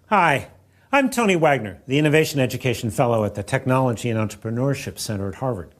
Hi, I'm Tony Wagner, the Innovation Education Fellow at the Technology and Entrepreneurship Center at Harvard.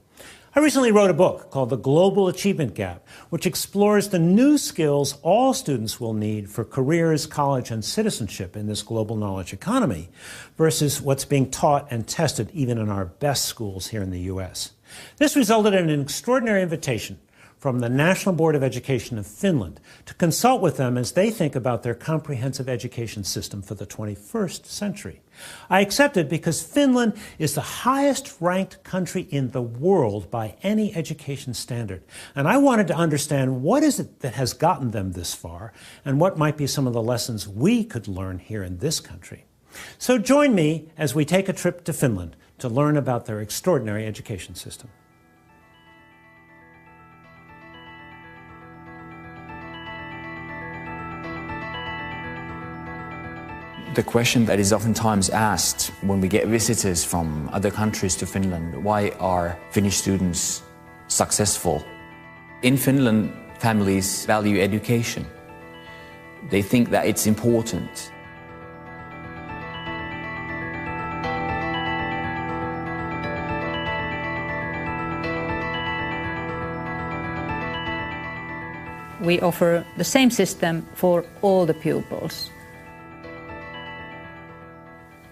I recently wrote a book called The Global Achievement Gap, which explores the new skills all students will need for careers, college, and citizenship in this global knowledge economy versus what's being taught and tested even in our best schools here in the U.S. This resulted in an extraordinary invitation from the National Board of Education of Finland to consult with them as they think about their comprehensive education system for the 21st century. I accepted because Finland is the highest ranked country in the world by any education standard. And I wanted to understand what is it that has gotten them this far and what might be some of the lessons we could learn here in this country. So join me as we take a trip to Finland to learn about their extraordinary education system. The question that is oftentimes asked when we get visitors from other countries to Finland, why are Finnish students successful? In Finland, families value education. They think that it's important. We offer the same system for all the pupils.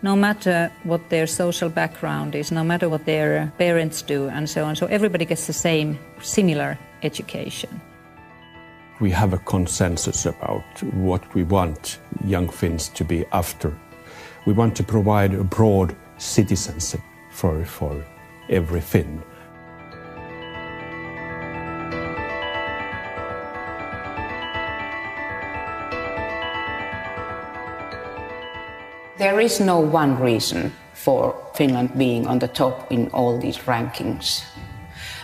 No matter what their social background is, no matter what their parents do and so on. So everybody gets the same, similar education. We have a consensus about what we want young Finns to be after. We want to provide a broad citizenship for every Finn. There is no one reason for Finland being on the top in all these rankings.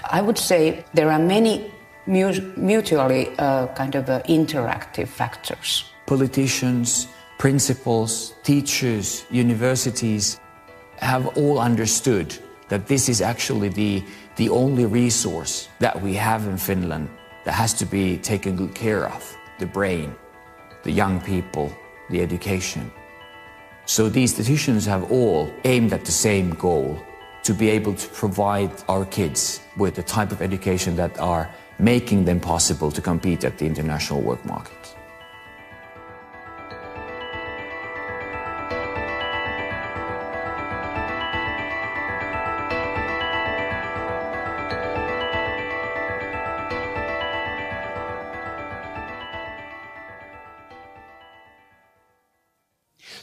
I would say there are many mutually interactive factors. Politicians, principals, teachers, universities have all understood that this is actually the only resource that we have in Finland that has to be taken good care of. The brain, the young people, the education. So these decisions have all aimed at the same goal, to be able to provide our kids with the type of education that are making them possible to compete at the international work market.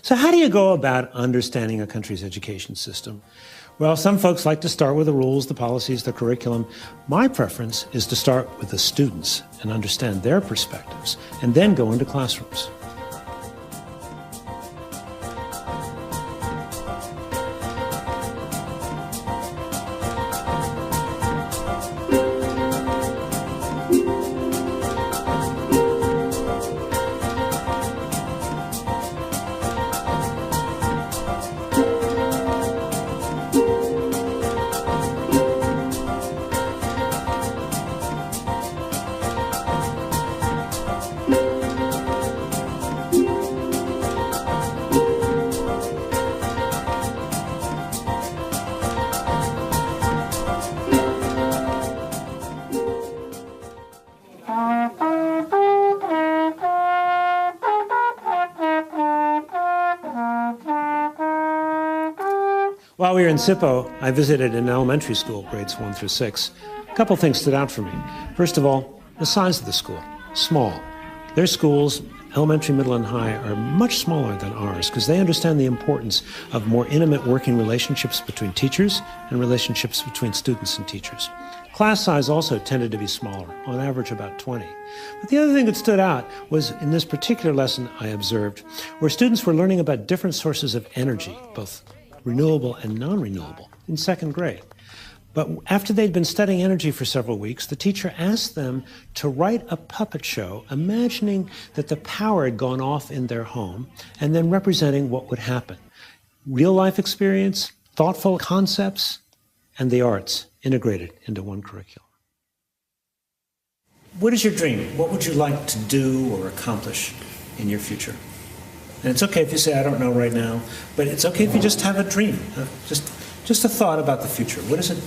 So how do you go about understanding a country's education system? Well, some folks like to start with the rules, the policies, the curriculum. My preference is to start with the students and understand their perspectives, and then go into classrooms. While we were in Sippo, I visited an elementary school, grades 1 through 6. A couple things stood out for me. First of all, the size of the school, small. Their schools, elementary, middle, and high, are much smaller than ours because they understand the importance of more intimate working relationships between teachers and relationships between students and teachers. Class size also tended to be smaller, on average about 20. But the other thing that stood out was in this particular lesson I observed, where students were learning about different sources of energy, both renewable and non-renewable, in second grade. But after they'd been studying energy for several weeks, the teacher asked them to write a puppet show, imagining that the power had gone off in their home, and then representing what would happen. Real life experience, thoughtful concepts, and the arts integrated into one curriculum. What is your dream? What would you like to do or accomplish in your future? And it's okay if you say, I don't know right now, but it's okay if you just have a dream, just a thought about the future. What is it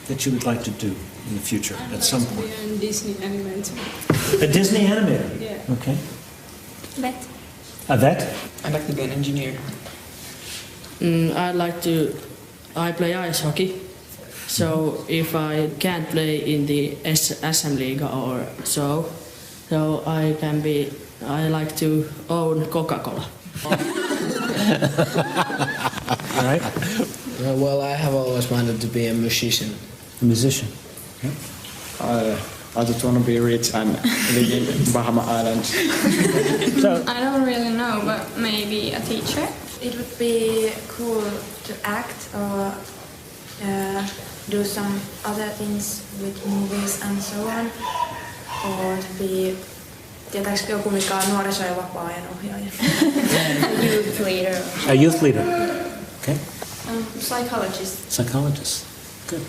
that you would like to do in the future at some point? A Disney animator. A Disney animator? Yeah. Okay. Vet. A vet? I'd like to be an engineer. I play ice hockey. So if I can't play in the SM League or so I like to own Coca-Cola. All right. Well, I have always wanted to be a musician. A musician. Okay. I just want to be rich and live in Bahama Islands. So, I don't really know, but maybe a teacher. It would be cool to act or do some other things with movies and so on. Or to be, tietääkö joku mikä on nuoriso- ja vapaa-ajan ohjaaja? A youth leader. a youth leader. Okay. Psychologist. Psychologist. Good.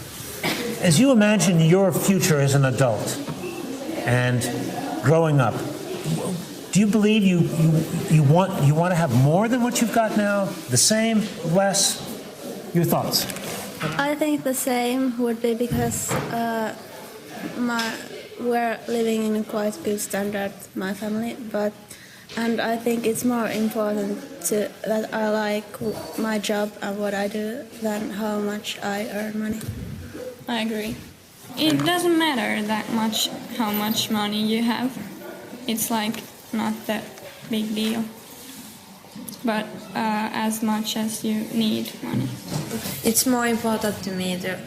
As you imagine your future as an adult and growing up, do you believe you want to have more than what you've got now? The same? Less? Your thoughts? I think the same would be because we're living in a quite good standard, my family, and I think it's more important that I like my job and what I do than how much I earn money. I agree. It doesn't matter that much how much money you have. It's like not that big deal. But as much as you need money. It's more important to me to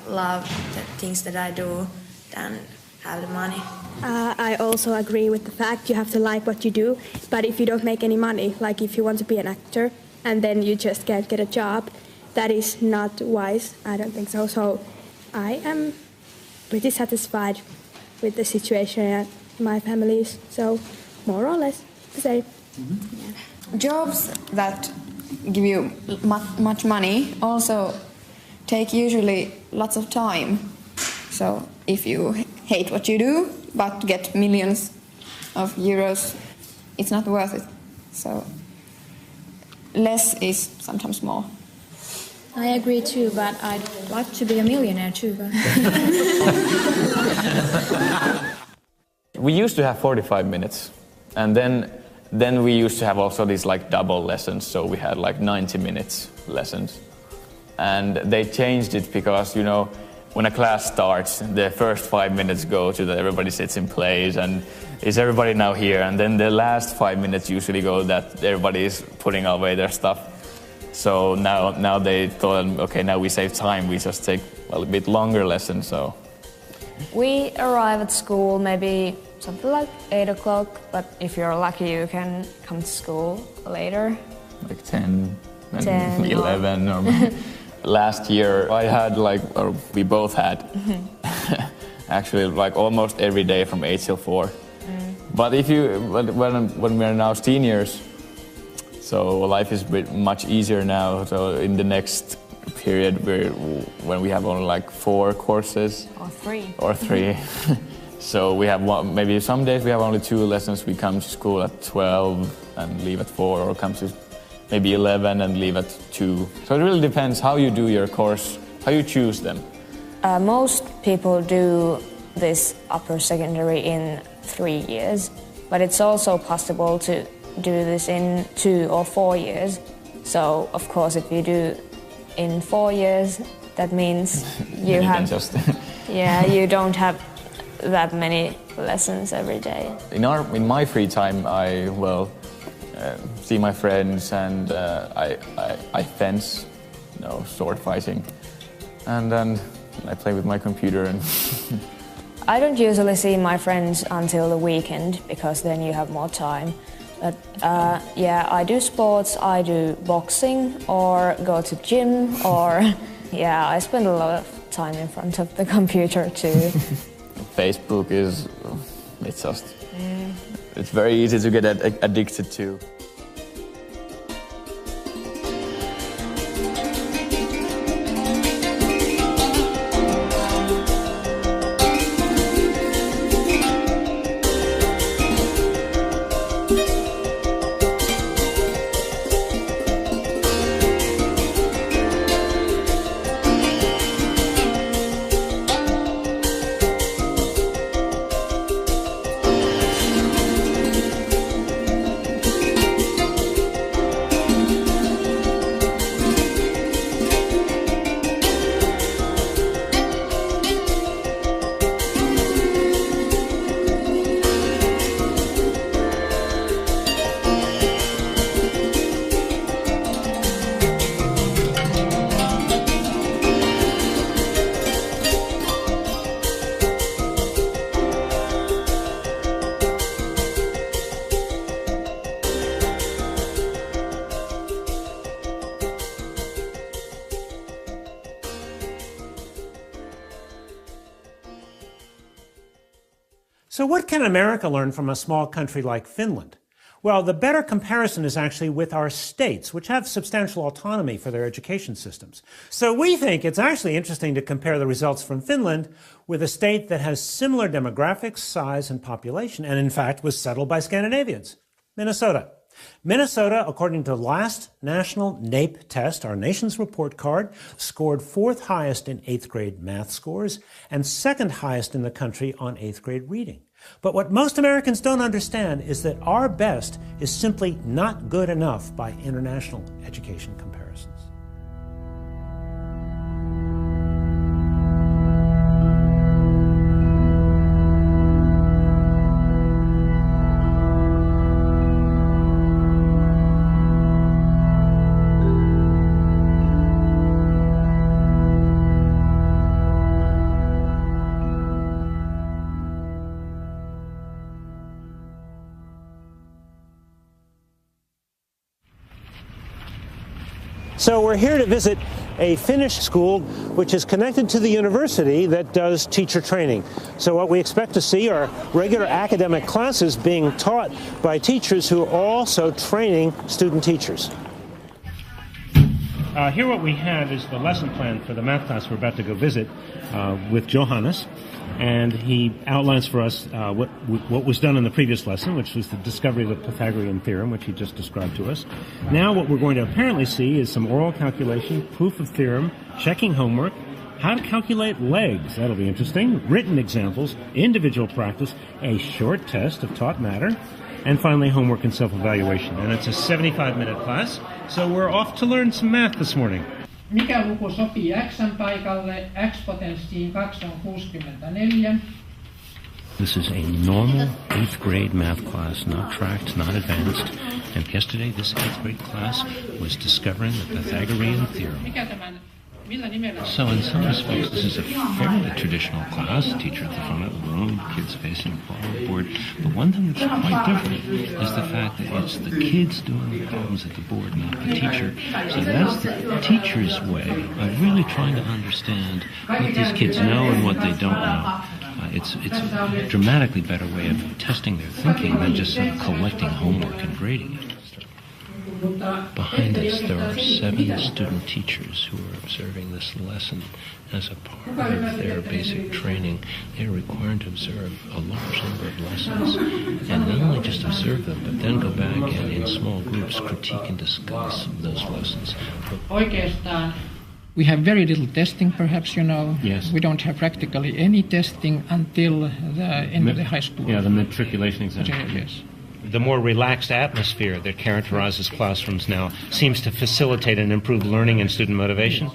love the things that I do than have the money. I also agree with the fact you have to like what you do, but if you don't make any money, like if you want to be an actor and then you just can't get a job, that is not wise. I don't think so. So I am pretty satisfied with the situation at my family's, so more or less the same. Mm-hmm. Yeah. Jobs that give you much money also take usually lots of time. So if you hate what you do but get millions of euros, it's not worth it. So less is sometimes more. I agree too, but I'd like to be a millionaire too. But we used to have 45 minutes, and then we used to have also these like double lessons, so we had like 90 minutes lessons. And they changed it because, you know, when a class starts, the first 5 minutes go to that everybody sits in place and is everybody now here, and then the last 5 minutes usually go that everybody is putting away their stuff. So now they thought, okay, now we save time, we just take a bit longer lessons. So we arrive at school maybe something like 8 o'clock, but if you're lucky you can come to school later. Like 10 11 or last year I had or we both had actually like almost every day from 8 till 4. But when we're now seniors, so life is much easier now. So in the next period, when we have only like 4 courses or 3, so we have maybe some days we have only 2 lessons. We come to school at 12 and leave at 4, or come to maybe 11 and leave at 2. So it really depends how you do your course, how you choose them. Most people do this upper secondary in 3 years, but it's also possible to do this in 2 or 4 years. So of course if you do in 4 years, that means you have you don't have that many lessons every day. In my free time I see my friends, and I fence, sword fighting, and then I play with my computer. And I don't usually see my friends until the weekend because then you have more time. But I do sports, I do boxing or go to gym, or I spend a lot of time in front of the computer too. Facebook it's very easy to get addicted to. So what can America learn from a small country like Finland? Well, the better comparison is actually with our states, which have substantial autonomy for their education systems. So we think it's actually interesting to compare the results from Finland with a state that has similar demographics, size, and population, and in fact was settled by Scandinavians, Minnesota. Minnesota, according to the last national NAEP test, our nation's report card, scored 4th highest in 8th grade math scores and 2nd highest in the country on 8th grade reading. But what most Americans don't understand is that our best is simply not good enough by international education comparisons. So we're here to visit a Finnish school which is connected to the university that does teacher training. So what we expect to see are regular academic classes being taught by teachers who are also training student teachers. Here what we have is the lesson plan for the math class we're about to go visit with Johannes. And he outlines for us what was done in the previous lesson, which was the discovery of the Pythagorean theorem, which he just described to us. Now what we're going to apparently see is some oral calculation, proof of theorem, checking homework, how to calculate legs, that'll be interesting, written examples, individual practice, a short test of taught matter, and finally homework and self-evaluation. And it's a 75-minute class, so we're off to learn some math this morning. Mikä luku sopii x:n paikalle? X-potenssiin 2 on 64. This is a normal 8th grade math class, not tracked, not advanced. And yesterday this 8th grade class was discovering the Pythagorean theorem. So in some respects this is a fairly traditional class, teacher at the front of the room, kids facing the board. But one thing that's quite different is the fact that it's the kids doing the problems at the board, not the teacher. So that's the teacher's way of really trying to understand what these kids know and what they don't know. It's a dramatically better way of testing their thinking than just sort of collecting homework and grading it. Behind us, there are 7 student teachers who are observing this lesson as a part of their basic training. They are required to observe a large number of lessons, and not only just observe them, but then go back and in small groups critique and discuss those lessons. Oikeastaan we have very little testing, perhaps, you know. Yes. We don't have practically any testing until the end of the high school. Yeah, the matriculation exam. Yes. The more relaxed atmosphere that characterizes classrooms now seems to facilitate and improve learning and student motivation.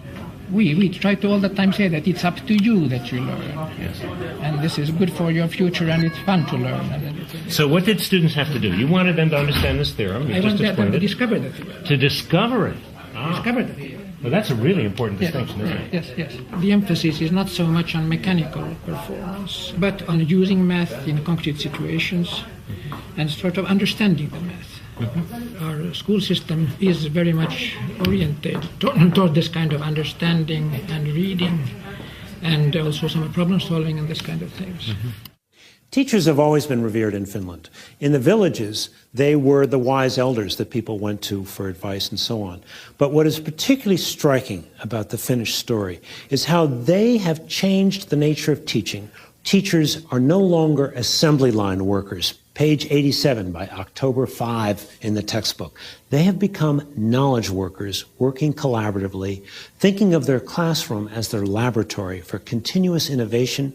We try to all the time say that it's up to you that you learn. Yes. And this is good for your future and it's fun to learn. So what did students have to do? You wanted them to understand this theorem. I wanted them to discover the theorem. To discover it? Discover the theorem. Well, that's a really important distinction, isn't it? Yes. The emphasis is not so much on mechanical performance, but on using math in concrete situations and sort of understanding the math. Mm-hmm. Our school system is very much oriented toward this kind of understanding and reading and also some problem solving and this kind of things. Mm-hmm. Teachers have always been revered in Finland. In the villages, they were the wise elders that people went to for advice and so on. But what is particularly striking about the Finnish story is how they have changed the nature of teaching. Teachers are no longer assembly line workers. Page 87 by October 5 in the textbook. They have become knowledge workers working collaboratively, thinking of their classroom as their laboratory for continuous innovation,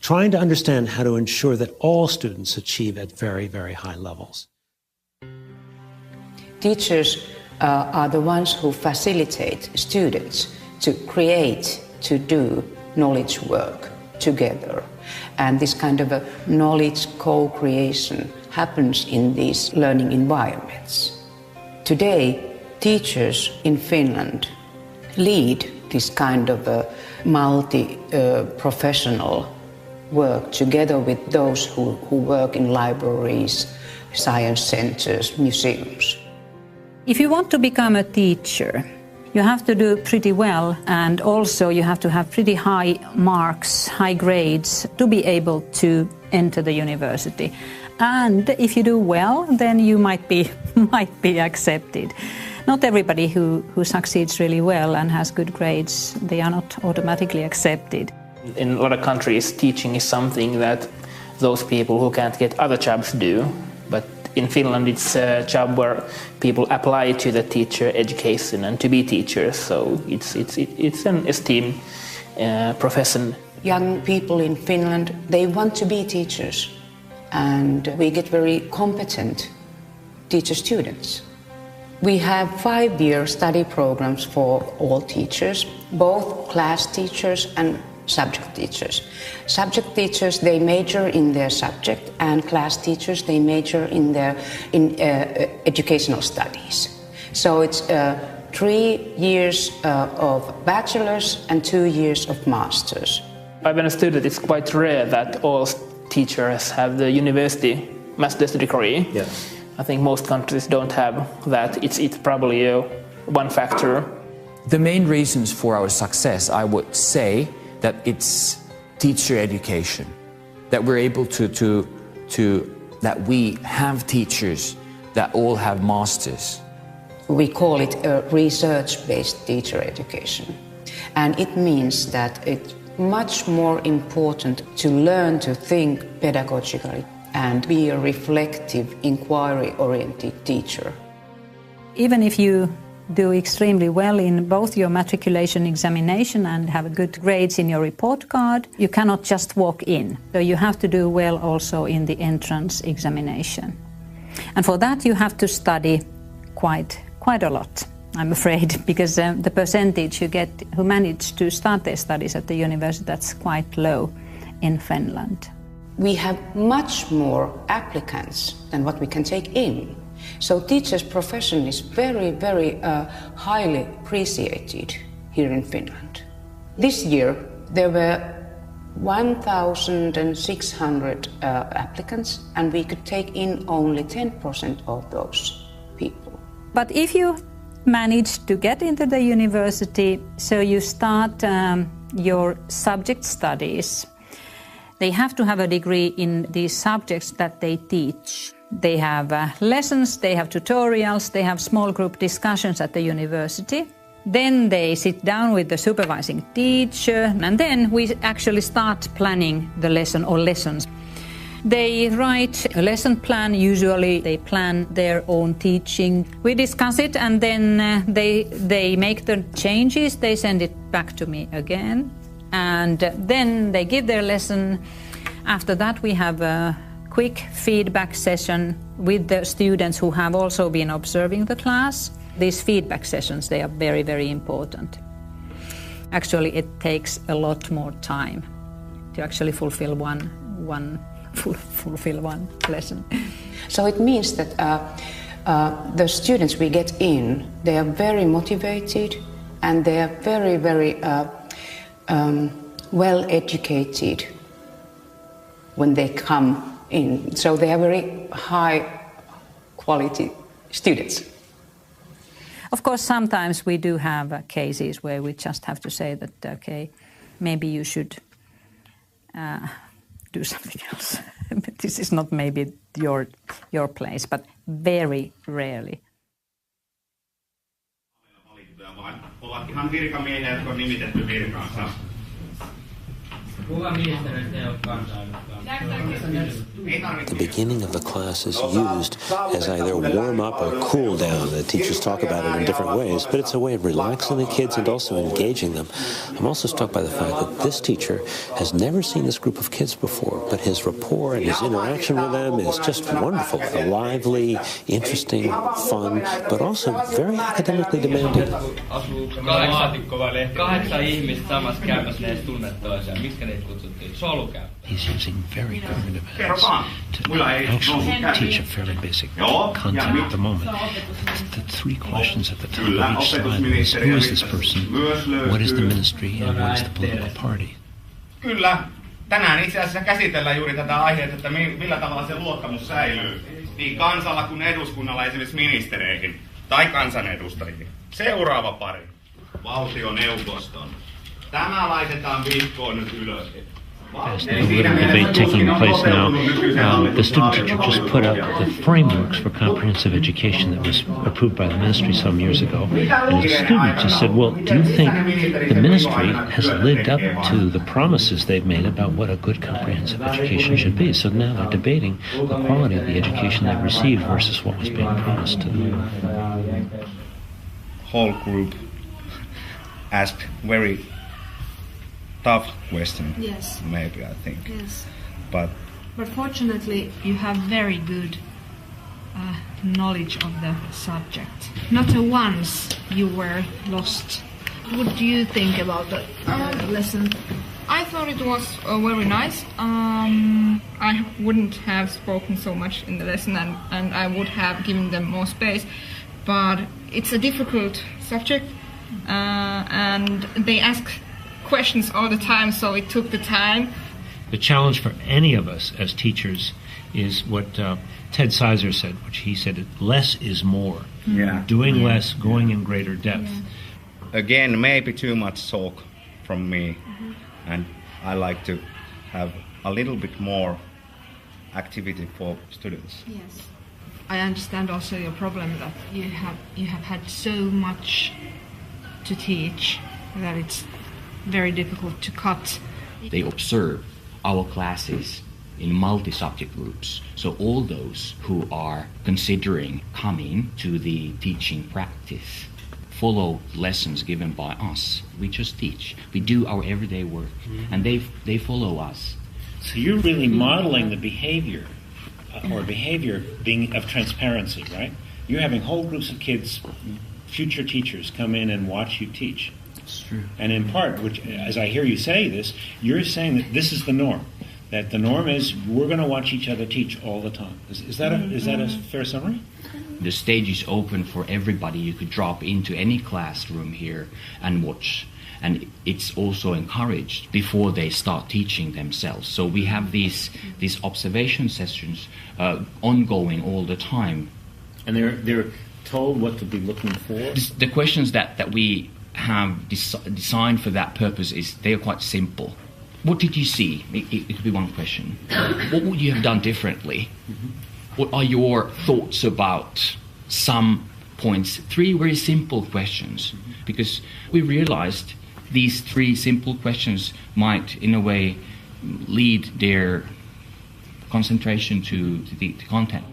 trying to understand how to ensure that all students achieve at very, very high levels. Teachers are the ones who facilitate students to create, to do knowledge work together. And this kind of a knowledge co-creation happens in these learning environments. Today, teachers in Finland lead this kind of a multi-professional work together with those who work in libraries, science centers, museums. If you want to become a teacher, you have to do pretty well, and also you have to have pretty high marks, high grades to be able to enter the university. And if you do well, then you might be accepted. Not everybody who succeeds really well and has good grades, they are not automatically accepted. In a lot of countries, teaching is something that those people who can't get other jobs do. But in Finland, it's a job where people apply to the teacher education and to be teachers. So it's an esteemed profession. Young people in Finland, they want to be teachers. And we get very competent teacher students. We have 5-year study programs for all teachers, both class teachers and subject teachers. Subject teachers, they major in their subject, and class teachers, they major in educational studies. So it's 3 years of bachelor's and 2 years of master's. I've been a student. It's quite rare that all teachers have the university master's degree. Yeah. I think most countries don't have that. It's probably one factor. The main reasons for our success, I would say, that it's teacher education, that we're able that we have teachers that all have masters. We call it a research-based teacher education. And it means that it's much more important to learn to think pedagogically and be a reflective, inquiry-oriented teacher. Even if you do extremely well in both your matriculation examination and have good grades in your report card, you cannot just walk in. So you have to do well also in the entrance examination. And for that you have to study quite a lot, I'm afraid, because the percentage who manage to start their studies at the university, that's quite low in Finland. We have much more applicants than what we can take in. So teachers' profession is very, very highly appreciated here in Finland. This year there were 1,600 applicants, and we could take in only 10% of those people. But if you manage to get into the university, so you start your subject studies, they have to have a degree in these subjects that they teach. They have lessons, they have tutorials, they have small group discussions at the university. Then they sit down with the supervising teacher, and then we actually start planning the lesson or lessons. They write a lesson plan. Usually they plan their own teaching. We discuss it, and then they make the changes. They send it back to me again, and then they give their lesson. After that we have a quick feedback session with the students who have also been observing the class. These feedback sessions, they are very, very important. Actually, it takes a lot more time to actually fulfill one lesson. So it means that the students we get in, they are very motivated and they are very, very well educated when they come in. So they are very high quality students. Of course, sometimes we do have cases where we just have to say that, okay, maybe you should do something else. This is not maybe your place, but very rarely. Ovat ihan virkamiehiä, jotka on nimitetty virkaansa. The beginning of the class is used as either warm up or cool down. The teachers talk about it in different ways, but it's a way of relaxing the kids and also engaging them. I'm also struck by the fact that this teacher has never seen this group of kids before, but his rapport and his interaction with them is just wonderful. Lively, interesting, fun, but also very academically demanding. 8 ihmistä samassa käymässä, ne edes tunne toisiaan. Miksi niitä kutsuttiin? Solukäyppä. He's using very primitive aids to actually teach a fairly basic content at the moment. The 3 questions at the top of each slide is, who is this person, what is the ministry, and what is the political party? Kyllä. Tänään itse asiassa käsitellään juuri tätä aihetta, että millä tavalla se luottamus säilyy niin kansalla kuin eduskunnalla, esimerkiksi ministereihin tai kansanedustajiin. Seuraava pari. Valtioneuvoston. Tämä laitetaan vihkoon nyt ylös. Fascinating little debate taking place now. The student teacher just put up the frameworks for comprehensive education that was approved by the ministry some years ago. And the student just said, well, do you think the ministry has lived up to the promises they've made about what a good comprehensive education should be? So now they're debating the quality of the education they've received versus what was being promised to them. Whole group asked very tough question. Yes. Maybe, I think. Yes. But fortunately, you have very good knowledge of the subject. Not once you were lost. What do you think about the lesson? I thought it was very nice. I wouldn't have spoken so much in the lesson, and I would have given them more space. But it's a difficult subject, and they ask questions all the time, so it took the time. The challenge for any of us as teachers is what Ted Sizer said, which he said, less is more. Yeah. Doing less, going in greater depth. Yeah. Again, maybe too much talk from me, and I like to have a little bit more activity for students. Yes. I understand also your problem that you have had so much to teach that it's very difficult to cut. They observe our classes in multi-subject groups. So all those who are considering coming to the teaching practice follow lessons given by us. We just teach. We do our everyday work, and they follow us. So you're really modeling the behavior, or behavior being of transparency, right? You're having whole groups of kids, future teachers, come in and watch you teach. It's true. And in part, which, as I hear you say this, you're saying that this is the norm. That the norm is we're going to watch each other teach all the time. Is that a fair summary? The stage is open for everybody. You could drop into any classroom here and watch. And it's also encouraged before they start teaching themselves. So we have these observation sessions ongoing all the time. And they're told what to be looking for? The questions that we have designed for that purpose they are quite simple. What did you see? It could be one question. What would you have done differently? What are your thoughts about some points? 3 very simple questions. Because we realized these 3 simple questions might, in a way, lead their concentration to the content.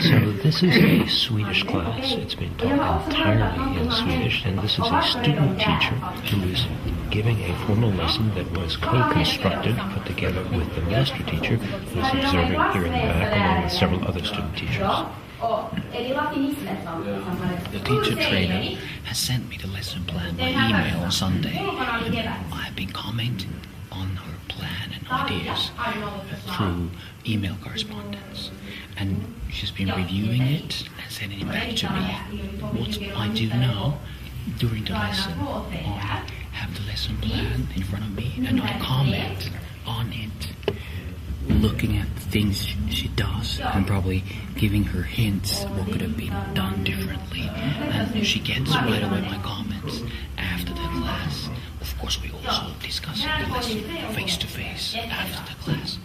So this is a Swedish class. It's been taught entirely in Swedish, and this is a student teacher who is giving a formal lesson that was co-constructed, put together with the master teacher who is observing here in the back along with several other student teachers. The teacher trainer has sent me the lesson plan by email on Sunday, and I've been commenting on her plan and ideas through email correspondence. And she's been reviewing it and sending it back to me. What I do now during the lesson, I have the lesson plan in front of me and I comment on it, looking at the things she does and probably giving her hints what could have been done differently. And she gets right away my comments after the class. Of course, we also discuss the lesson face to face after the class.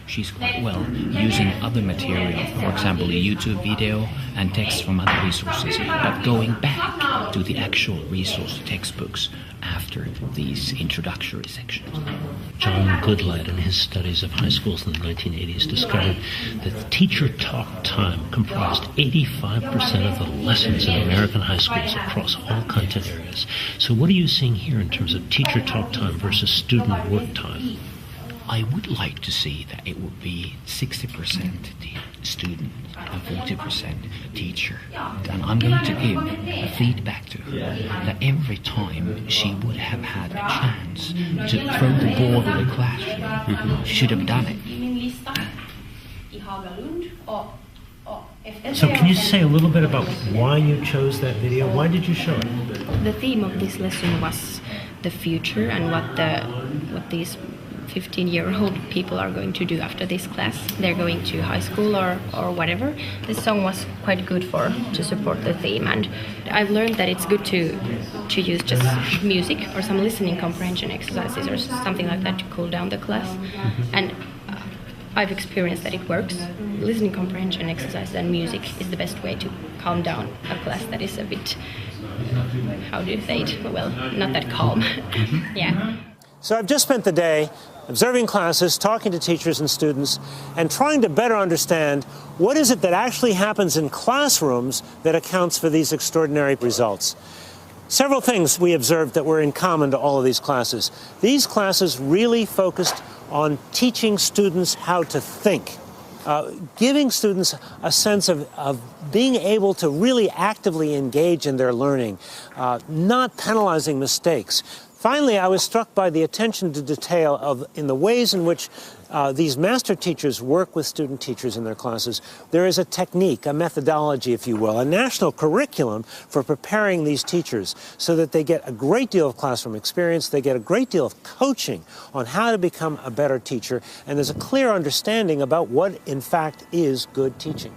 She's quite well using other material, for example, a YouTube video and text from other resources, but going back to the actual resource textbooks after these introductory sections. John Goodlad, in his studies of high schools in the 1980s, discovered that teacher talk time comprised 85% of the lessons in American high schools across all content areas. So what are you seeing here in terms of teacher talk time versus student work time? I would like to see that it would be 60% the student and 40% the teacher. And I'm going to give a feedback to her that every time she would have had a chance to throw the ball in the classroom, she should have done it. So can you say a little bit about why you chose that video? Why did you show it? The theme of this lesson was the future and what these 15-year-old people are going to do after this class. They're going to high school or whatever. This song was quite good to support the theme, and I've learned that it's good to use just music or some listening comprehension exercises or something like that to cool down the class. And I've experienced that it works. Listening comprehension exercises and music is the best way to calm down a class that is a bit, how do you say it? Well, not that calm. Yeah. So I've just spent the day observing classes, talking to teachers and students, and trying to better understand what is it that actually happens in classrooms that accounts for these extraordinary results. Several things we observed that were in common to all of these classes. These classes really focused on teaching students how to think, giving students a sense of being able to really actively engage in their learning, not penalizing mistakes. Finally, I was struck by the attention to detail in the ways in which these master teachers work with student teachers in their classes. There is a technique, a methodology, if you will, a national curriculum for preparing these teachers so that they get a great deal of classroom experience, they get a great deal of coaching on how to become a better teacher, and there's a clear understanding about what, in fact, is good teaching.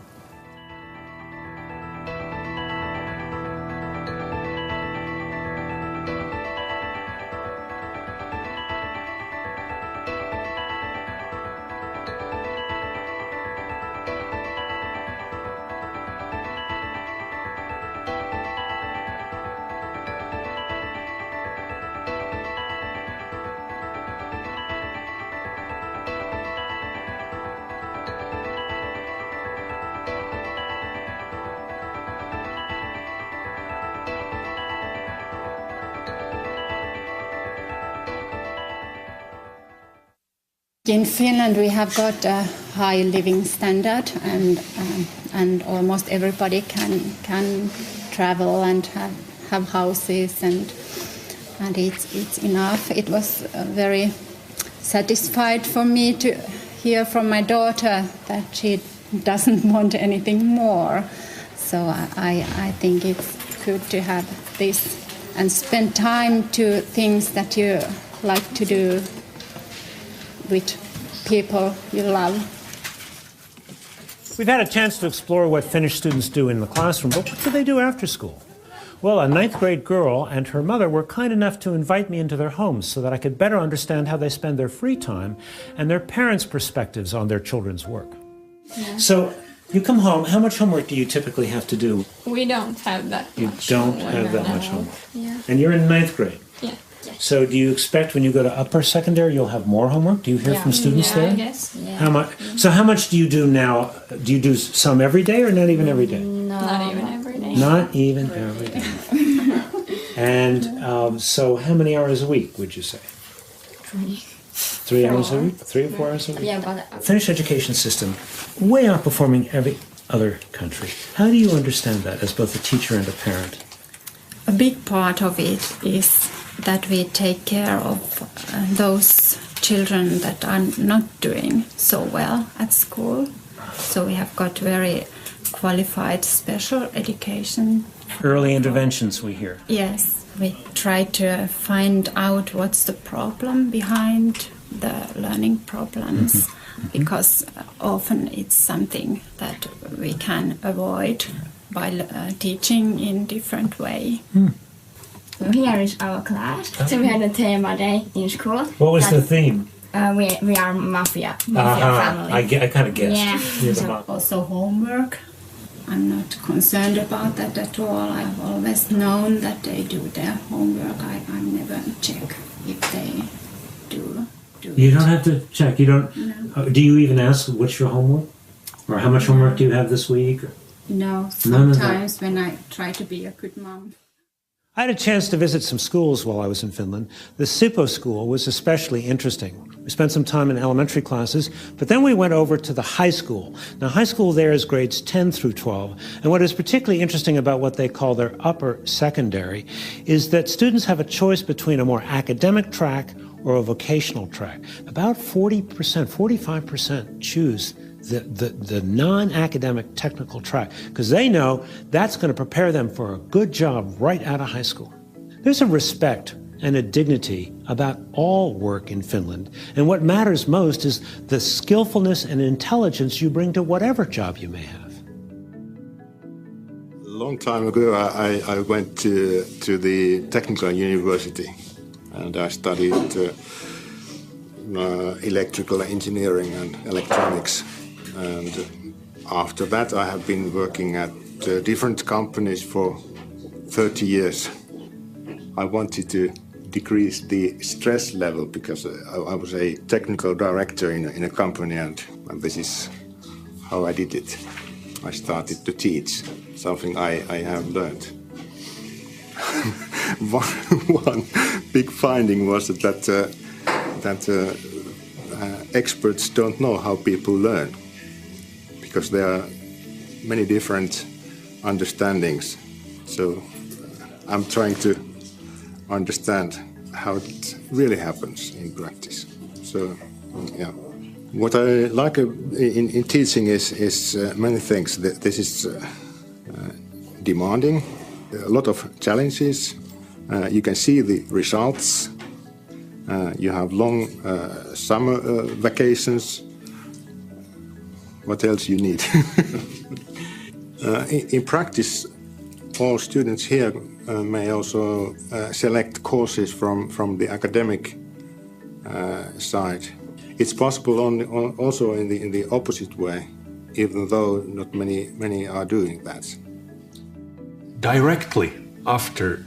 In Finland, we have got a high living standard, and almost everybody can travel and have houses, and it's enough. It was very satisfied for me to hear from my daughter that she doesn't want anything more. So I think it's good to have this and spend time to things that you like to do with people you love. We've had a chance to explore what Finnish students do in the classroom, but what do they do after school? Well, a 9th grade girl and her mother were kind enough to invite me into their homes so that I could better understand how they spend their free time and their parents' perspectives on their children's work. Yeah. So, you come home, how much homework do you typically have to do? We don't have that much. You don't have that much homework. Yeah. And you're in 9th grade? Yeah. So do you expect when you go to upper secondary you'll have more homework? Do you hear from students there? Yes. Yeah. How much? So how much do you do now? Do you do some every day or not even every day? No, not even every day. Not even every day. And so how many hours a week would you say? 3 hours a week? 3 or 4 hours a week? Yeah, but Finnish education system, way outperforming every other country. How do you understand that as both a teacher and a parent? a big part of it is that we take care of those children that are not doing so well at school. So we have got very qualified special education. Early interventions, we hear. Yes, we try to find out what's the problem behind the learning problems, because often it's something that we can avoid by teaching in different way. So here is our class. So we had a thema day in school. What was the theme? We are mafia family. I kind of guessed. Yeah. So also homework. I'm not concerned about that at all. I've always known that they do their homework. I never check if they do You don't have to check. You don't. No. Do you even ask what's your homework, or how much homework do you have this week? No. Sometimes when I try to be a good mom. I had a chance to visit some schools while I was in Finland. The Sippo school was especially interesting. We spent some time in elementary classes, but then we went over to the high school. Now, high school there is grades 10 through 12, and what is particularly interesting about what they call their upper secondary is that students have a choice between a more academic track or a vocational track. About 40%, 45% choose the non-academic technical track, because they know that's going to prepare them for a good job right out of high school. There's a respect and a dignity about all work in Finland. And what matters most is the skillfulness and intelligence you bring to whatever job you may have. A long time ago, I went to the technical university, and I studied electrical engineering and electronics. And after that, I have been working at different companies for 30 years. I wanted to decrease the stress level because I was a technical director in a company, and this is how I did it. I started to teach something I have learned. One big finding was that experts don't know how people learn, because there are many different understandings. So I'm trying to understand how it really happens in practice. So, yeah. What I like in teaching is many things. This is demanding, a lot of challenges. You can see the results. You have long summer vacations. What else you need? In practice, all students here may also select courses from the academic side. It's possible also in the opposite way, even though not many are doing that. Directly after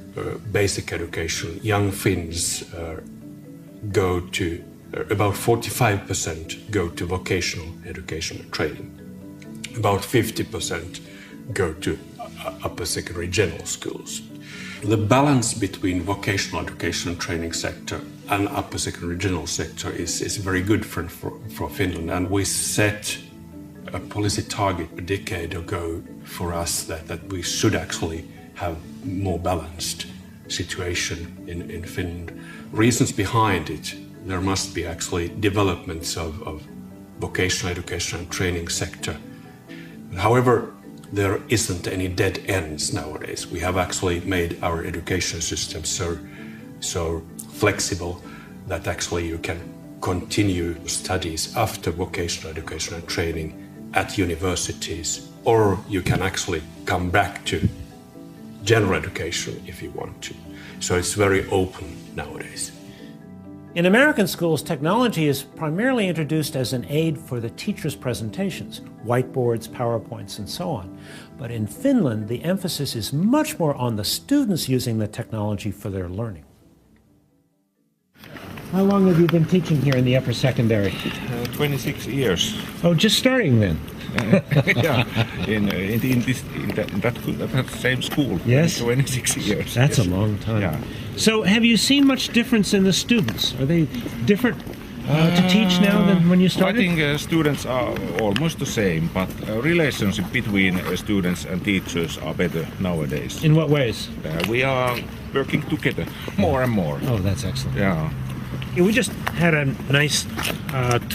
basic education, young Finns go to about 45% go to vocational education and training. About 50% go to upper secondary general schools. The balance between vocational education and training sector and upper secondary general sector is very good for Finland, and we set a policy target a decade ago for us that we should actually have more balanced situation in Finland. Reasons behind it, there must be actually developments of vocational education and training sector. However, there isn't any dead ends nowadays. We have actually made our education system so flexible that actually you can continue studies after vocational education and training at universities, or you can actually come back to general education if you want to. So it's very open nowadays. In American schools, technology is primarily introduced as an aid for the teacher's presentations, whiteboards, PowerPoints, and so on. But in Finland, the emphasis is much more on the students using the technology for their learning. How long have you been teaching here in the upper secondary? 26 years. Oh, just starting then? Yeah, in that same school. Yes? 26 years. That's yes. a long time. Yeah. So have you seen much difference in the students? Are they different to teach now than when you started? I think students are almost the same, but relationship between students and teachers are better nowadays. In what ways? We are working together more and more. Oh, that's excellent. Yeah. We just had a nice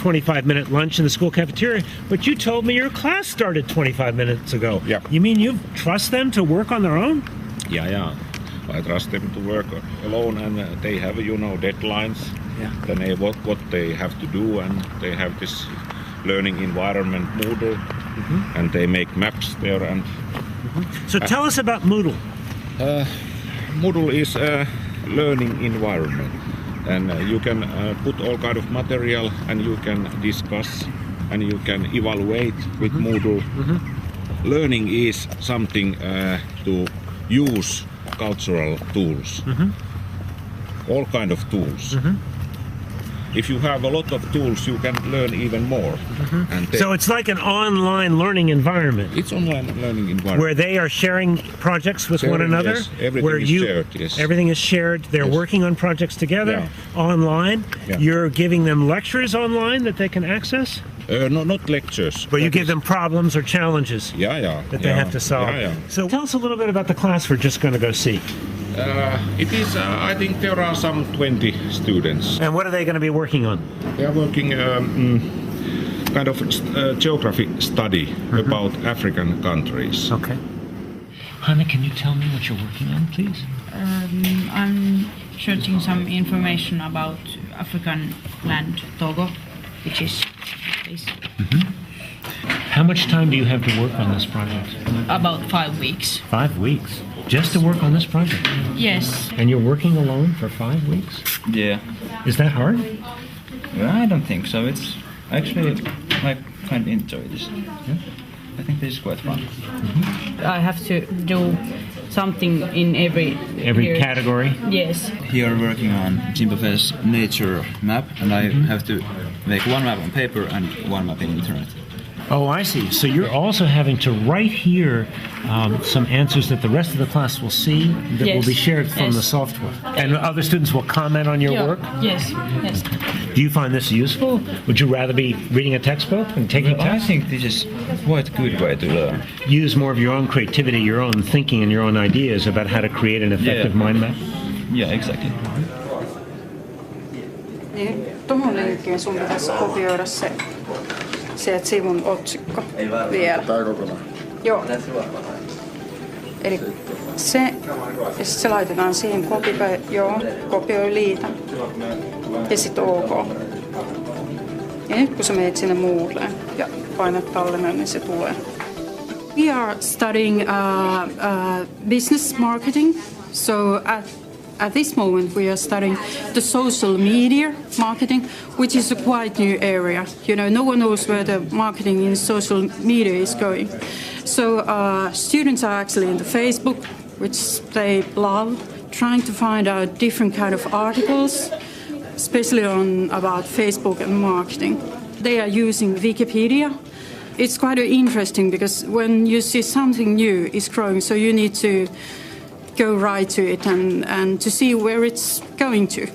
25-minute lunch in the school cafeteria, but you told me your class started 25 minutes ago. Yeah. You mean you trust them to work on their own? Yeah. I trust them to work alone, and they have, deadlines. Yeah. Then what they have to do, and they have this learning environment Moodle, and they make maps there. And So tell us about Moodle. Moodle is a learning environment. And you can put all kind of material, and you can discuss, and you can evaluate with Moodle. Learning is something to use cultural tools, all kind of tools. If you have a lot of tools, you can learn even more. And So it's like an online learning environment. It's online learning environment. Where they are sharing projects with one another? Yes. Everything where is shared, yes. Everything is shared. They're working on projects together online. Yeah. You're giving them lectures online that they can access? No, not lectures. But you give them problems or challenges that they have to solve. Yeah. So tell us a little bit about the class we're just going to go see. It is, I think there are some 20 students. And what are they going to be working on? They are working kind of geography study about African countries. Okay. Hanna, can you tell me what you're working on, please? I'm searching some information about African land, Togo, which is this. How much time do you have to work on this project? About 5 weeks. 5 weeks? Just to work on this project? Yes. And you're working alone for 5 weeks? Yeah. Is that hard? Well, I don't think so. It's actually, I kind of enjoy this. Yeah. I think this is quite fun. I have to do something in every category? Yes. Here I'm working on Zimbabwe's nature map, and I have to make one map on paper and one map in internet. Oh, I see. So you're also having to write here some answers that the rest of the class will see that will be shared from the software. And other students will comment on your work? Yes. Do you find this useful? Would you rather be reading a textbook and taking tests? I think this is quite a good way to learn. Use more of your own creativity, your own thinking, and your own ideas about how to create an effective mind map? Yeah, exactly. Niin, tuohon linkkiin sun pitäisi kopioida se sieltä sivun otsikko vielä. Tää kokonaan? Joo. Eli se, ja sit se laitetaan siihen kopioi liitä. Ja sit OK. Ja nyt kun sä meet sinne Moodleen ja painat tallenne, niin se tulee. We are studying business marketing. So at this moment, we are studying the social media marketing, which is a quite new area. You know, no one knows where the marketing in social media is going. So students are actually in the Facebook, which they love, trying to find out different kind of articles, especially about Facebook and marketing. They are using Wikipedia. It's quite interesting because when you see something new is growing, so you need to go right to it and to see where it's going to.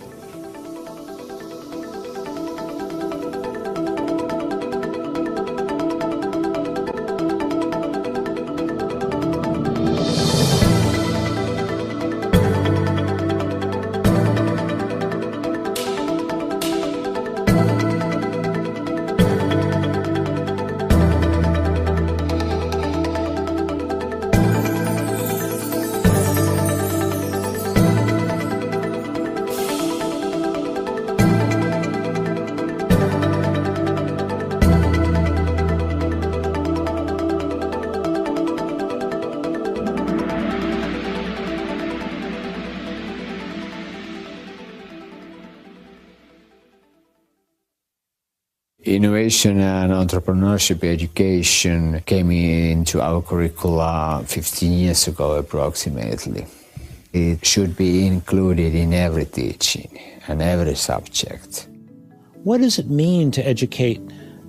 Innovation and entrepreneurship education came into our curricula 15 years ago approximately. It should be included in every teaching and every subject. What does it mean to educate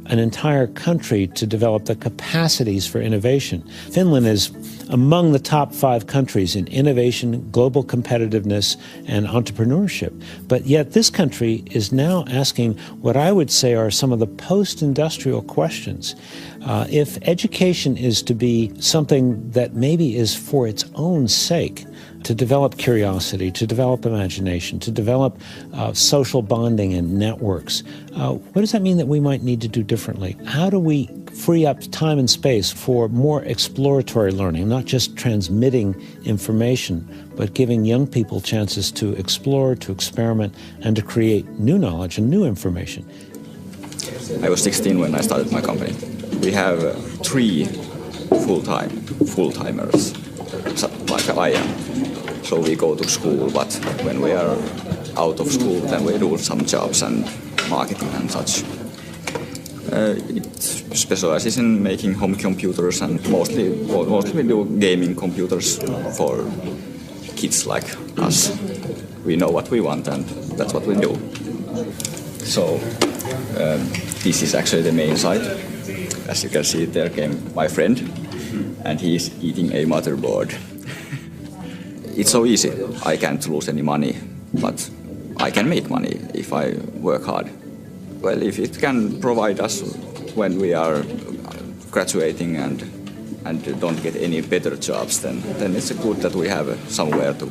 an entire country to develop the capacities for innovation? Finland is among the top 5 countries in innovation, global competitiveness, and entrepreneurship. But yet this country is now asking what I would say are some of the post-industrial questions. If education is to be something that maybe is for its own sake, to develop curiosity, to develop imagination, to develop social bonding and networks, what does that mean that we might need to do differently? How do we free up time and space for more exploratory learning, not just transmitting information, but giving young people chances to explore, to experiment, and to create new knowledge and new information? I was 16 when I started my company. We have 3 full-timers, like I am. So we go to school, but when we are out of school, then we do some jobs and marketing and such. It specializes in making home computers, and mostly we do gaming computers for kids like us. We know what we want, and that's what we do. So this is actually the main site. As you can see, there came my friend, and he's eating a motherboard. It's so easy. I can't lose any money, but I can make money if I work hard. Well, if it can provide us when we are graduating and don't get any better jobs, then it's good that we have somewhere to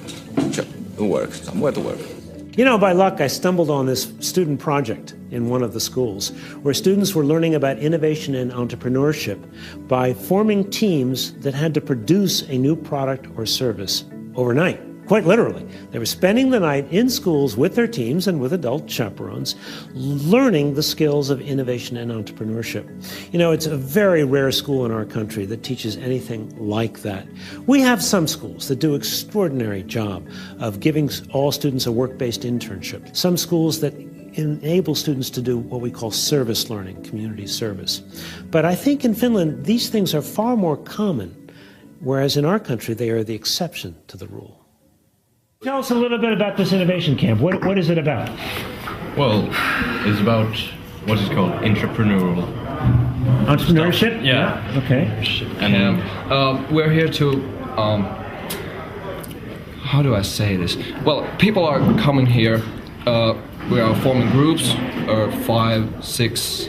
work. You know, by luck, I stumbled on this student project in one of the schools where students were learning about innovation and entrepreneurship by forming teams that had to produce a new product or service overnight. Quite literally. They were spending the night in schools with their teams and with adult chaperones, learning the skills of innovation and entrepreneurship. You know, it's a very rare school in our country that teaches anything like that. We have some schools that do an extraordinary job of giving all students a work-based internship. Some schools that enable students to do what we call service learning, community service. But I think in Finland, these things are far more common, whereas in our country, they are the exception to the rule. Tell us a little bit about this innovation camp. What is it about? Well, it's about what is called entrepreneurship. Yeah. Okay. And we're here to, how do I say this? Well, people are coming here. We are forming groups, 5, 6,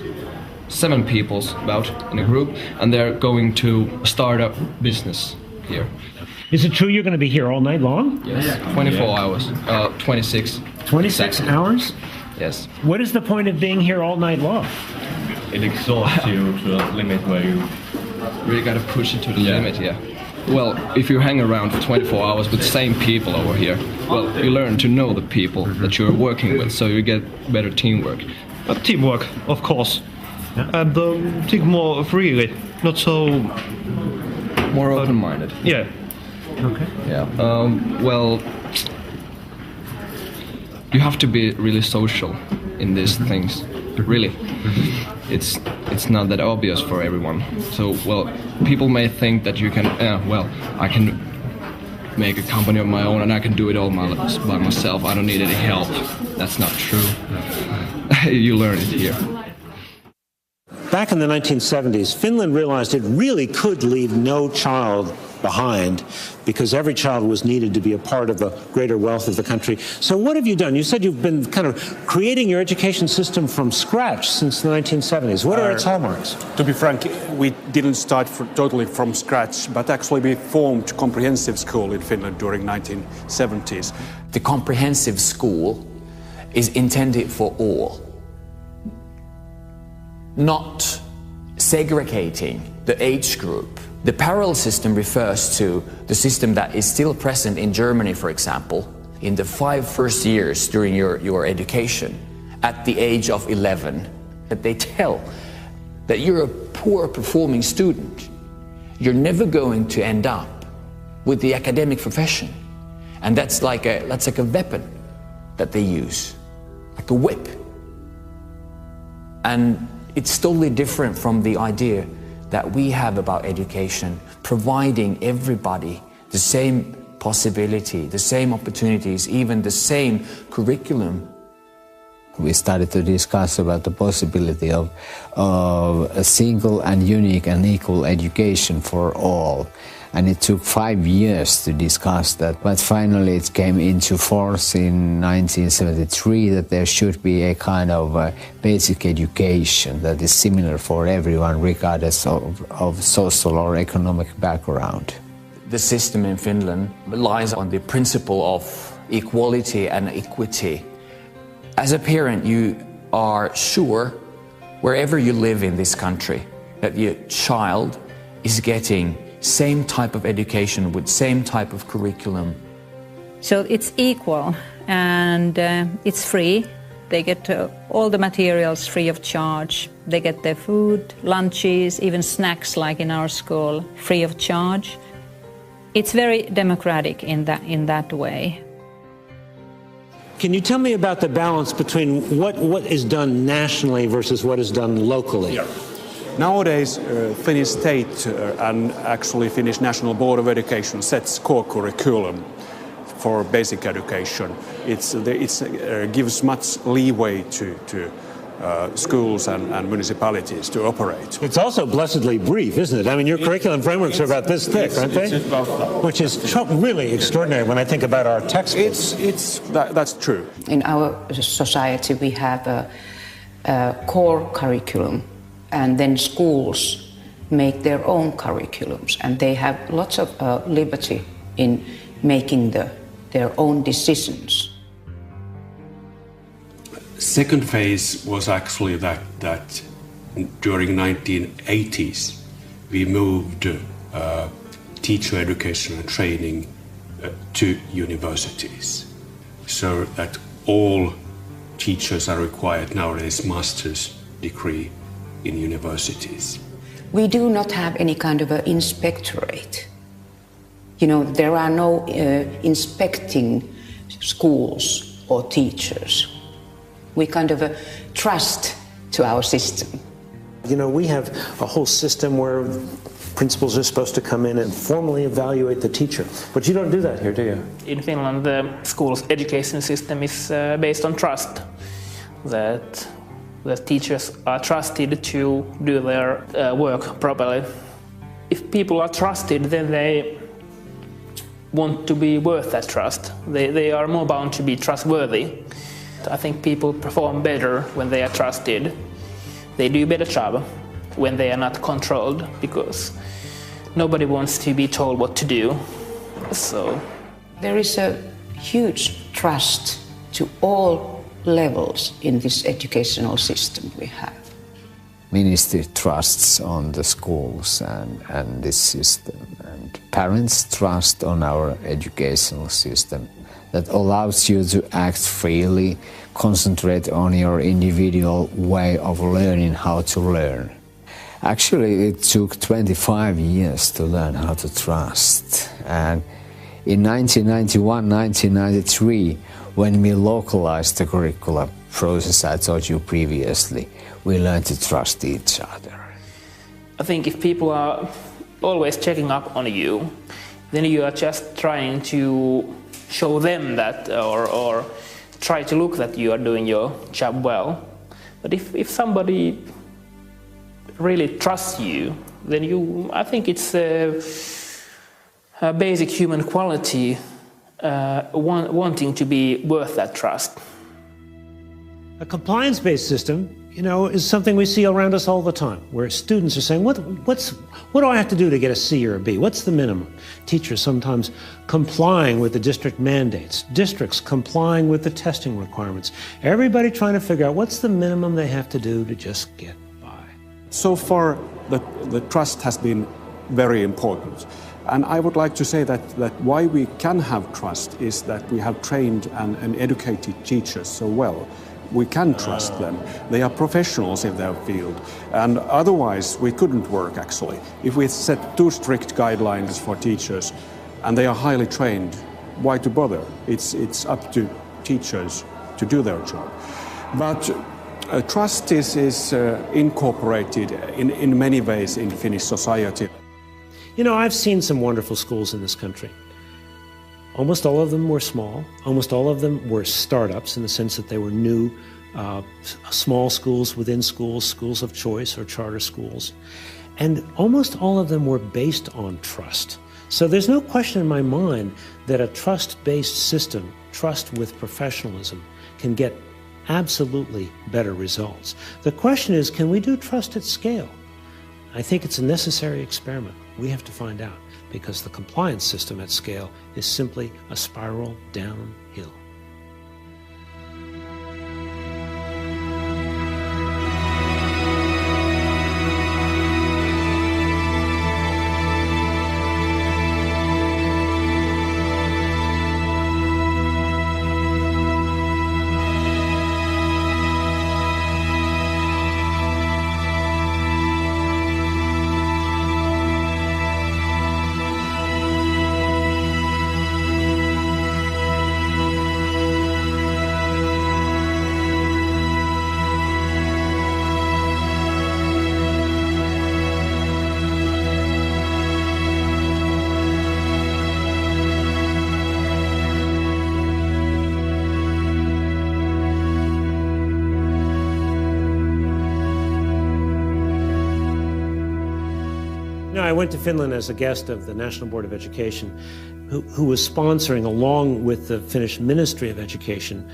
7 people about in a group, and they're going to start a business here. Is it true you're going to be here all night long? Yes, 24 hours, 26. 26 hours? Yes. What is the point of being here all night long? It exhausts you to a limit where you really got to push it to the limit, yeah. Well, if you hang around for 24 hours with the same people over here, well, you learn to know the people that you're working with, so you get better teamwork. Teamwork, of course. And think more freely, not so... More open-minded. Yeah. Okay. Yeah. Well, you have to be really social in these things. Really, it's not that obvious for everyone. So, well, people may think that you can. Well, I can make a company of my own and I can do it all by myself. I don't need any help. That's not true. You learn it here. Back in the 1970s, Finland realized it really could leave no child behind because every child was needed to be a part of the greater wealth of the country. So what have you done? You said you've been kind of creating your education system from scratch since the 1970s. What are its hallmarks? To be frank, we didn't start totally from scratch, but actually we formed comprehensive school in Finland during 1970s. The comprehensive school is intended for all, not segregating the age group. The parallel system refers to the system that is still present in Germany, for example, in the 5 first years during your education, at the age of 11, that they tell that you're a poor performing student, you're never going to end up with the academic profession. And that's like a weapon that they use, like a whip. And it's totally different from the idea that we have about education, providing everybody the same possibility, the same opportunities, even the same curriculum. We started to discuss about the possibility of a single and unique and equal education for all. And it took 5 years to discuss that, but finally it came into force in 1973 that there should be a kind of basic education that is similar for everyone regardless of social or economic background. The system in Finland relies on the principle of equality and equity. As a parent, you are sure, wherever you live in this country, that your child is getting same type of education with same type of curriculum. So it's equal and it's free. They get all the materials free of charge. They get their food, lunches, even snacks like in our school, free of charge. It's very democratic in that way. Can you tell me about the balance between what is done nationally versus what is done locally? Yeah. Nowadays, Finnish state and actually Finnish National Board of Education sets core curriculum for basic education. It gives much leeway to schools and municipalities to operate. It's also blessedly brief, isn't it? I mean, your curriculum frameworks are about this thick, aren't they? It's about that. Which is really extraordinary when I think about our textbooks. That's true. In our society, we have a core curriculum, and then schools make their own curriculums, and they have lots of liberty in making their own decisions. Second phase was actually that during 1980s we moved teacher education and training to universities, so that all teachers are required nowadays master's degree in universities. We do not have any kind of an inspectorate. You know, there are no inspecting schools or teachers. We kind of trust to our system. You know, we have a whole system where principals are supposed to come in and formally evaluate the teacher. But you don't do that here, do you? In Finland, the school's education system is based on trust. That the teachers are trusted to do their work properly. If people are trusted, then they want to be worth that trust. They are more bound to be trustworthy. I think people perform better when they are trusted. They do a better job when they are not controlled, because nobody wants to be told what to do. So there is a huge trust to all levels in this educational system we have. Ministry trusts on the schools and this system, and parents trust on our educational system that allows you to act freely, concentrate on your individual way of learning how to learn. Actually, it took 25 years to learn how to trust. And in 1991-1993, when we localized the curriculum process I told you previously, we learned to trust each other. I think if people are always checking up on you, then you are just trying to show them that, or try to look that you are doing your job well. But if somebody really trusts you, then I think it's a basic human quality, wanting to be worth that trust. A compliance-based system, you know, is something we see around us all the time, where students are saying, what do I have to do to get a C or a B? What's the minimum? Teachers sometimes complying with the district mandates, districts complying with the testing requirements, everybody trying to figure out what's the minimum they have to do to just get by. So far, the trust has been very important. And I would like to say that why we can have trust is that we have trained and educated teachers so well. We can trust them. They are professionals in their field. And otherwise, we couldn't work, actually. If we set too strict guidelines for teachers and they are highly trained, why to bother? It's up to teachers to do their job. But trust is incorporated in many ways in Finnish society. You know, I've seen some wonderful schools in this country. Almost all of them were small. Almost all of them were startups in the sense that they were new, small schools within schools, schools of choice or charter schools. And almost all of them were based on trust. So there's no question in my mind that a trust-based system, trust with professionalism, can get absolutely better results. The question is, can we do trust at scale? I think it's a necessary experiment. We have to find out, because the compliance system at scale is simply a spiral downhill. I went to Finland as a guest of the National Board of Education, who was sponsoring, along with the Finnish Ministry of Education,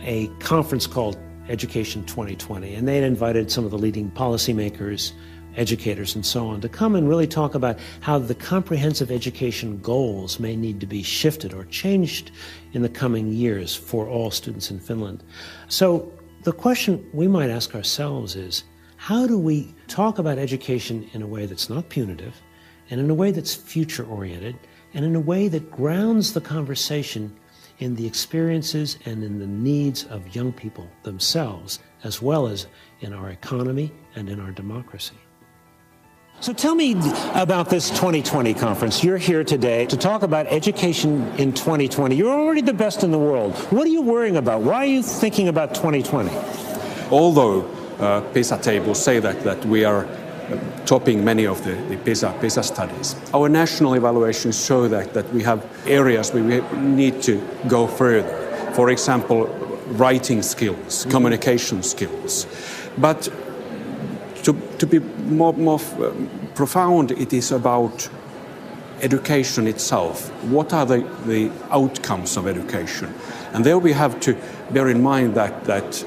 a conference called Education 2020. And they had invited some of the leading policymakers, educators, and so on to come and really talk about how the comprehensive education goals may need to be shifted or changed in the coming years for all students in Finland. So the question we might ask ourselves is, how do we talk about education in a way that's not punitive, and in a way that's future-oriented, and in a way that grounds the conversation in the experiences and in the needs of young people themselves, as well as in our economy and in our democracy? So tell me about this 2020 conference. You're here today to talk about education in 2020. You're already the best in the world. What are you worrying about? Why are you thinking about 2020? Although PISA tables say that we are topping many of the PISA studies, our national evaluations show that we have areas where we need to go further. For example, writing skills, communication skills. But to be more profound, it is about education itself. What are the outcomes of education? And there we have to bear in mind that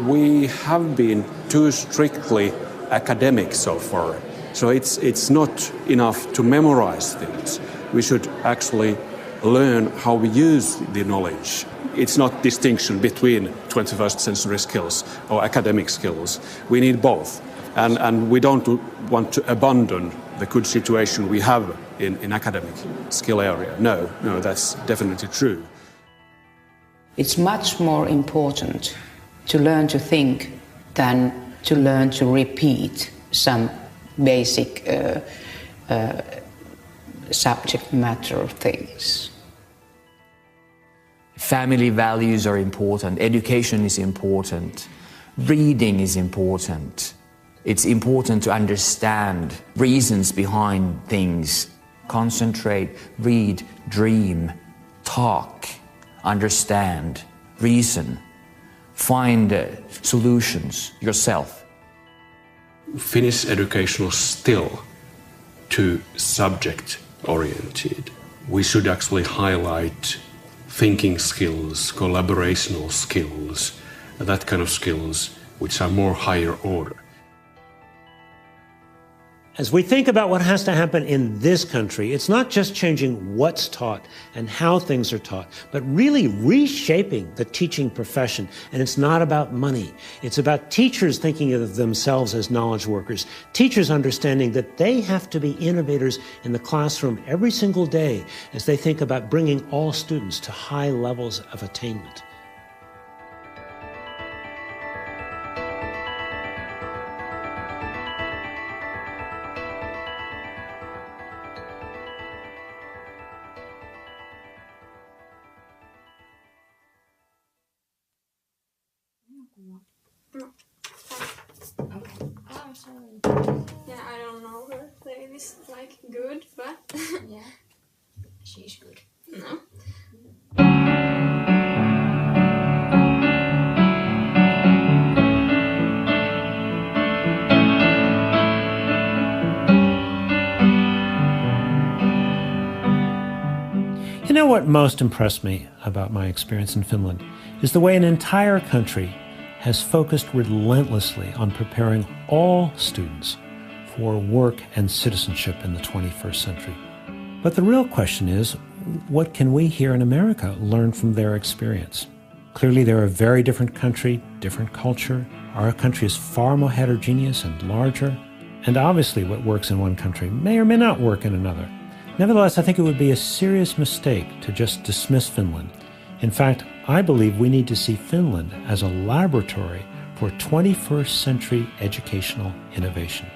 we have been too strictly academic so far. So it's not enough to memorize things. We should actually learn how we use the knowledge. It's not distinction between 21st century skills or academic skills. We need both. And we don't want to abandon the good situation we have in academic skill area. No, that's definitely true. It's much more important to learn to think than to learn to repeat some basic subject matter things. Family values are important, education is important, reading is important. It's important to understand reasons behind things. Concentrate, read, dream, talk, understand, reason, find solutions yourself. Finnish education is still too subject-oriented. We should actually highlight thinking skills, collaborational skills, that kind of skills which are more higher order. As we think about what has to happen in this country, it's not just changing what's taught and how things are taught, but really reshaping the teaching profession. And it's not about money. It's about teachers thinking of themselves as knowledge workers, teachers understanding that they have to be innovators in the classroom every single day as they think about bringing all students to high levels of attainment. Yeah, I don't know her play this like good, but yeah, she's good. No. You know what most impressed me about my experience in Finland is the way an entire country has focused relentlessly on preparing all students for work and citizenship in the 21st century. But the real question is, what can we here in America learn from their experience? Clearly, they're a very different country, different culture. Our country is far more heterogeneous and larger. And obviously, what works in one country may or may not work in another. Nevertheless, I think it would be a serious mistake to just dismiss Finland. In fact, I believe we need to see Finland as a laboratory for 21st century educational innovation,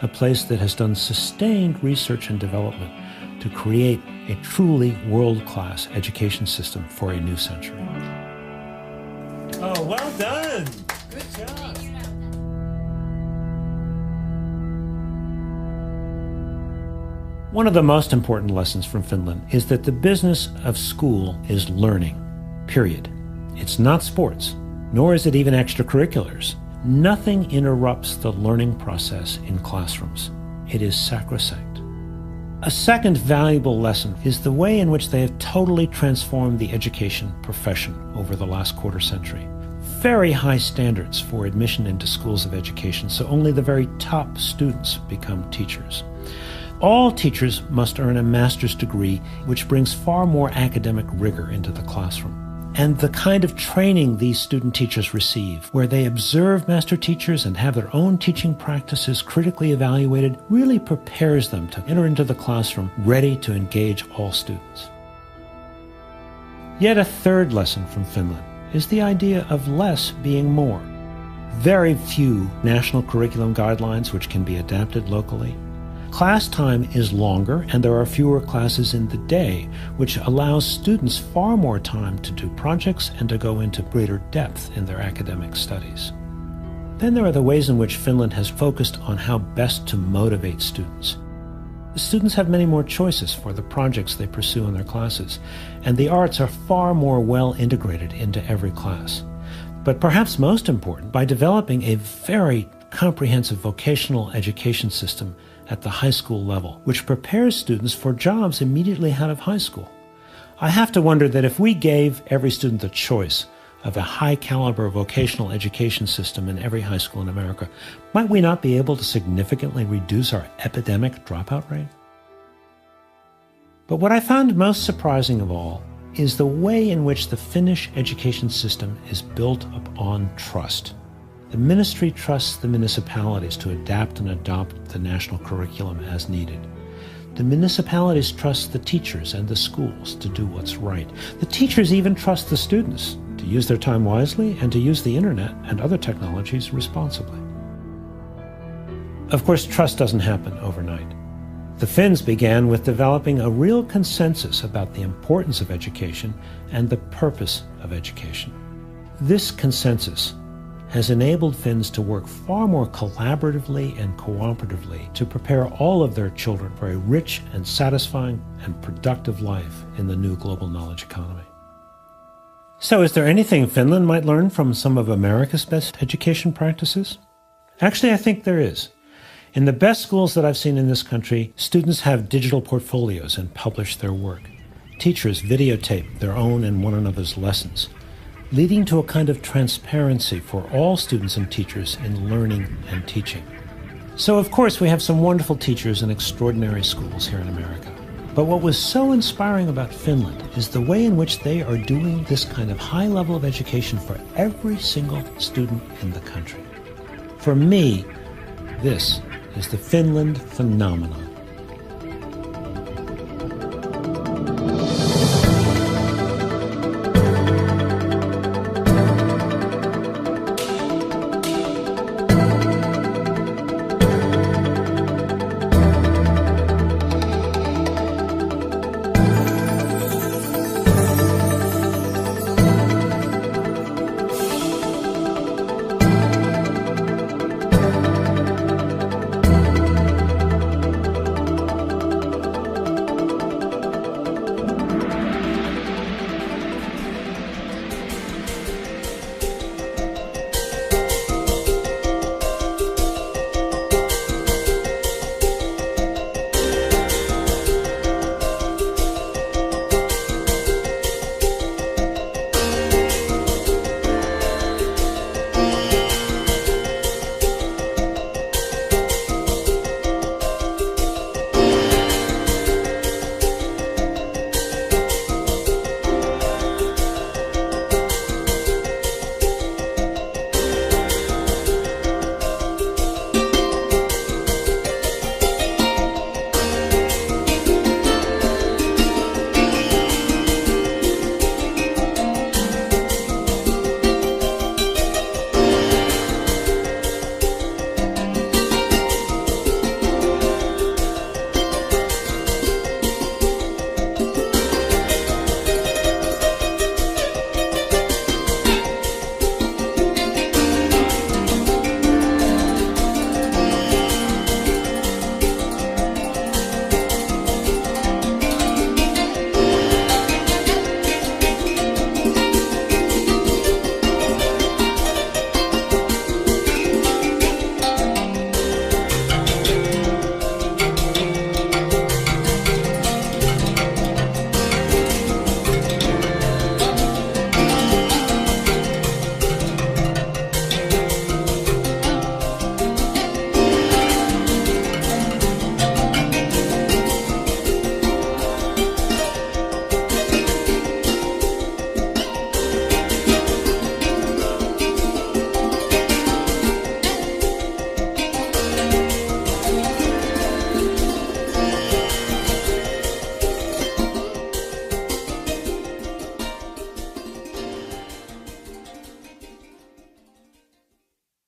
a place that has done sustained research and development to create a truly world-class education system for a new century. Oh, well done! Good job! One of the most important lessons from Finland is that the business of school is learning, period. It's not sports, nor is it even extracurriculars. Nothing interrupts the learning process in classrooms. It is sacrosanct. A second valuable lesson is the way in which they have totally transformed the education profession over the last quarter century. Very high standards for admission into schools of education, so only the very top students become teachers. All teachers must earn a master's degree, which brings far more academic rigor into the classroom. And the kind of training these student teachers receive, where they observe master teachers and have their own teaching practices critically evaluated, really prepares them to enter into the classroom ready to engage all students. Yet a third lesson from Finland is the idea of less being more. Very few national curriculum guidelines which can be adapted locally. Class time is longer and there are fewer classes in the day, which allows students far more time to do projects and to go into greater depth in their academic studies. Then there are the ways in which Finland has focused on how best to motivate students. The students have many more choices for the projects they pursue in their classes, and the arts are far more well integrated into every class. But perhaps most important, by developing a very comprehensive vocational education system at the high school level, which prepares students for jobs immediately out of high school. I have to wonder that if we gave every student the choice of a high-caliber vocational education system in every high school in America, might we not be able to significantly reduce our epidemic dropout rate? But what I found most surprising of all is the way in which the Finnish education system is built upon trust. The ministry trusts the municipalities to adapt and adopt the national curriculum as needed. The municipalities trust the teachers and the schools to do what's right. The teachers even trust the students to use their time wisely and to use the internet and other technologies responsibly. Of course, trust doesn't happen overnight. The Finns began with developing a real consensus about the importance of education and the purpose of education. This consensus has enabled Finns to work far more collaboratively and cooperatively to prepare all of their children for a rich and satisfying and productive life in the new global knowledge economy. So is there anything Finland might learn from some of America's best education practices? Actually, I think there is. In the best schools that I've seen in this country, students have digital portfolios and publish their work. Teachers videotape their own and one another's lessons, leading to a kind of transparency for all students and teachers in learning and teaching. So of course we have some wonderful teachers in extraordinary schools here in America. But what was so inspiring about Finland is the way in which they are doing this kind of high level of education for every single student in the country. For me, this is the Finland phenomenon.